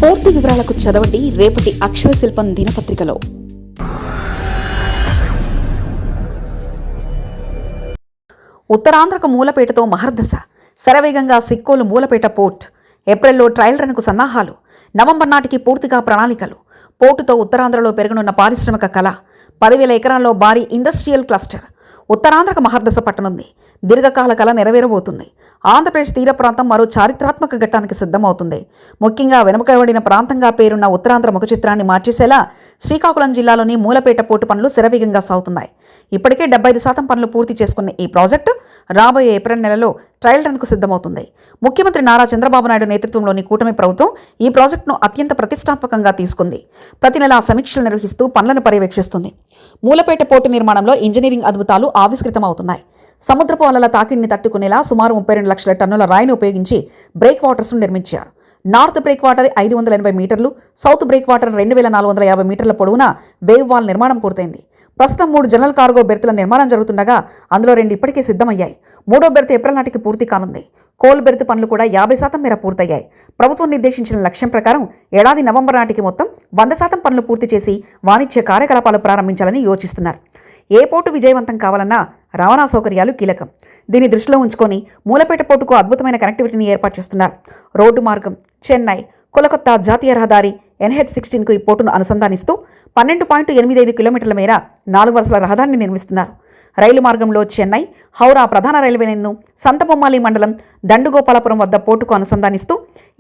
పూర్తి వివరాలకు చదవండి రేపటి అక్షర శిల్పం దినపత్రికలో. ఉత్తరాంధ్రకు మూలపేటతో మహర్దశ. శరవేగంగా సిక్కోలు మూలపేట పోర్ట్. ఏప్రిల్లో ట్రయల్ రన్కు సన్నాహాలు. నవంబర్ నాటికి పూర్తిగా ప్రణాళికలు. పోర్టుతో ఉత్తరాంధ్రలో పెరగనున్న పారిశ్రామిక కళ. 10,000 ఎకరాల్లో భారీ ఇండస్ట్రియల్ క్లస్టర్. ఉత్తరాంధ్రకు మహర్దశ పట్టనుంది. దీర్ఘకాల కళ నెరవేరబోతుంది. ఆంధ్రప్రదేశ్ తీర ప్రాంతం మరో చారిత్రాత్మక ఘట్టానికి సిద్ధమవుతుంది. ముఖ్యంగా వెనుకబడిన ప్రాంతంగా పేరున్న ఉత్తరాంధ్ర ముఖ చిత్రాన్ని మార్చేసేలా శ్రీకాకుళం జిల్లాలోని మూలపేట పోర్టు పనులు శరవేగంగా సాగుతున్నాయి. ఇప్పటికే 75% పనులు పూర్తి చేసుకున్న ఈ ప్రాజెక్టు రాబోయే ఏప్రిల్ నెలలో ట్రయల్ రన్కు సిద్ధమవుతుంది. ముఖ్యమంత్రి నారా చంద్రబాబు నాయుడు నేతృత్వంలోని కూటమి ప్రభుత్వం ఈ ప్రాజెక్టును అత్యంత ప్రతిష్టాత్మకంగా తీసుకుంది. ప్రతి నెలా సమీక్షలు నిర్వహిస్తూ పనులను పర్యవేక్షిస్తుంది. మూలపేట పోర్టు నిర్మాణంలో ఇంజనీరింగ్ అద్భుతాలు ఆవిష్కృతమవుతున్నాయి. సముద్రపు అలల తాకిడిని తట్టుకునేలా సుమారు 32 లక్షల టన్నుల రాయిని ఉపయోగించి బ్రేక్ వాటర్స్ను నిర్మించారు. నార్త్ బ్రేక్ వాటర్ 580 మీటర్లు, సౌత్ బ్రేక్ వాటర్ 2450 మీటర్ల పొడవున వేవ్ వాల్ నిర్మాణం పూర్తయింది. ప్రస్తుతం 3 జనరల్ కార్గో బెర్తుల నిర్మాణం జరుగుతుండగా అందులో 2 ఇప్పటికే సిద్ధమయ్యాయి. 3వ బెర్త్ ఏప్రిల్ నాటికి పూర్తి కానుంది. కోల్ బెర్త్ పనులు కూడా 50% మేర పూర్తయ్యాయి. ప్రభుత్వం నిర్దేశించిన లక్ష్యం ప్రకారం ఏడాది నవంబర్ నాటికి మొత్తం 100% పనులు పూర్తి చేసి వాణిజ్య కార్యకలాపాలు ప్రారంభించాలని యోచిస్తున్నారు. ఏ పోర్టు విజయవంతం కావాలన్నా రవాణా సౌకర్యాలు కీలకం. దీన్ని దృష్టిలో ఉంచుకొని మూలపేట పోర్టుకు అద్భుతమైన కనెక్టివిటీని ఏర్పాటు చేస్తున్నారు. రోడ్డు మార్గం చెన్నై కోలకత్తా జాతీయ రహదారి NH16కు ఈ పోర్టును అనుసంధానిస్తూ 12.85 కిలోమీటర్ల మేర 4 వరుసల రహదారిని నిర్మిస్తున్నారు. రైలు మార్గంలో చెన్నై హౌరా ప్రధాన రైల్వే లైన్ను సంతబొమ్మాలి మండలం దండుగోపాలపురం వద్ద పోర్టుకు అనుసంధానిస్తూ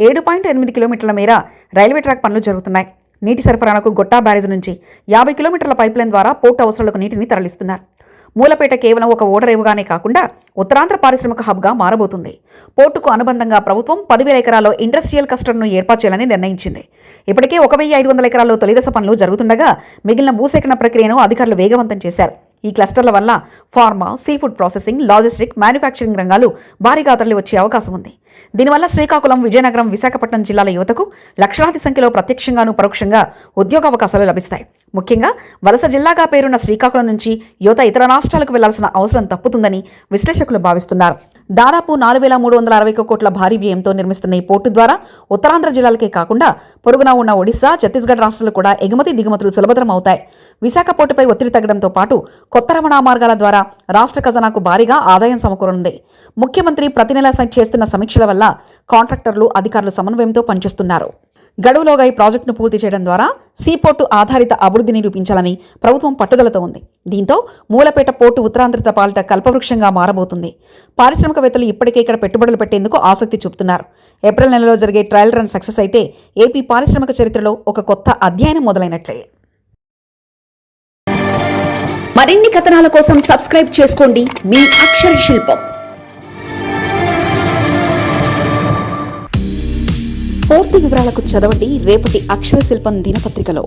7.8 కిలోమీటర్ల మేర రైల్వే ట్రాక్ పనులు జరుగుతున్నాయి. నీటి సరఫరాకు గొట్టా బ్యారేజ్ నుంచి 50 కిలోమీటర్ల పైప్లైన్ ద్వారా పోర్టు అవసరాలకు నీటిని తరలిస్తున్నారు. మూలపేట కేవలం ఒక ఓడరేవుగానే కాకుండా ఉత్తరాంధ్ర పారిశ్రామిక హబ్గా మారబోతుంది. పోర్టుకు అనుబంధంగా ప్రభుత్వం 10,000 ఎకరాల్లో ఇండస్ట్రియల్ క్లస్టర్ను ఏర్పాటు చేయాలని నిర్ణయించింది. ఇప్పటికే 1,500 ఎకరాల్లో తొలిదశ పనులు జరుగుతుండగా మిగిలిన భూసేకరణ ప్రక్రియను అధికారులు వేగవంతం చేశారు. ఈ క్లస్టర్ల వల్ల pharma, seafood processing, logistic, manufacturing రంగాలు భారీగా తరలి వచ్చే అవకాశం ఉంది. దీనివల్ల శ్రీకాకుళం, విజయనగరం, విశాఖపట్నం జిల్లాల యువతకు లక్షలాది సంఖ్యలో ప్రత్యక్షంగాను పరోక్షంగా ఉద్యోగావకాశాలు లభిస్తాయి. ముఖ్యంగా వలస జిల్లాగా పేరున్న శ్రీకాకుళం నుంచి యువత ఇతర రాష్ట్రాలకు వెళ్లాల్సిన అవసరం తప్పుతుందని విశ్లేషకులు భావిస్తున్నారు. దాదాపు 4,361 కోట్ల భారీ వ్యయంతో నిర్మిస్తున్న ఈ పోర్టు ద్వారా ఉత్తరాంధ్ర జిల్లాలకే కాకుండా పొరుగున ఉన్న ఒడిశా, ఛత్తీస్గఢ్ రాష్ట్రాలు కూడా ఎగుమతి దిగుమతులు సులభతరం అవుతాయి. విశాఖ పోర్టుపై ఒత్తిడి తగ్గడంతో పాటు కొత్త రవాణా మార్గాల ద్వారా రాష్ట్ర ఖజానాకు భారీగా ఆదాయం సమకూరనుంది. ముఖ్యమంత్రి ప్రతి నెలా చేస్తున్న సమీక్షల వల్ల కాంట్రాక్టర్లు, అధికారులు సమన్వయంతో పనిచేస్తున్నారు. గడువులోగా ఈ ప్రాజెక్టును పూర్తి చేయడం ద్వారా సీపోర్టు ఆధారిత అభివృద్ధిని నిరూపించాలని ప్రభుత్వం పట్టుదలతో ఉంది. దీంతో మూలపేట పోర్టు ఉత్తరాంధ్ర పాలిట కల్పవృక్షంగా మారబోతుంది. పారిశ్రామికవేత్తలు ఇప్పటికే ఇక్కడ పెట్టుబడులు పెట్టేందుకు ఆసక్తి చూపుతున్నారు. ఏప్రిల్ నెలలో జరిగే ట్రయల్ రన్ సక్సెస్ అయితే ఏపీ పారిశ్రామిక చరిత్రలో ఒక కొత్త అధ్యాయం మొదలైనట్లే. మరిన్ని కథనాల కోసం సబ్స్క్రైబ్ చేసుకోండి మీ అక్షర శిల్పం. పూర్తి వివరాలకు చదవండి రేపటి అక్షర శిల్పం దినపత్రికలో.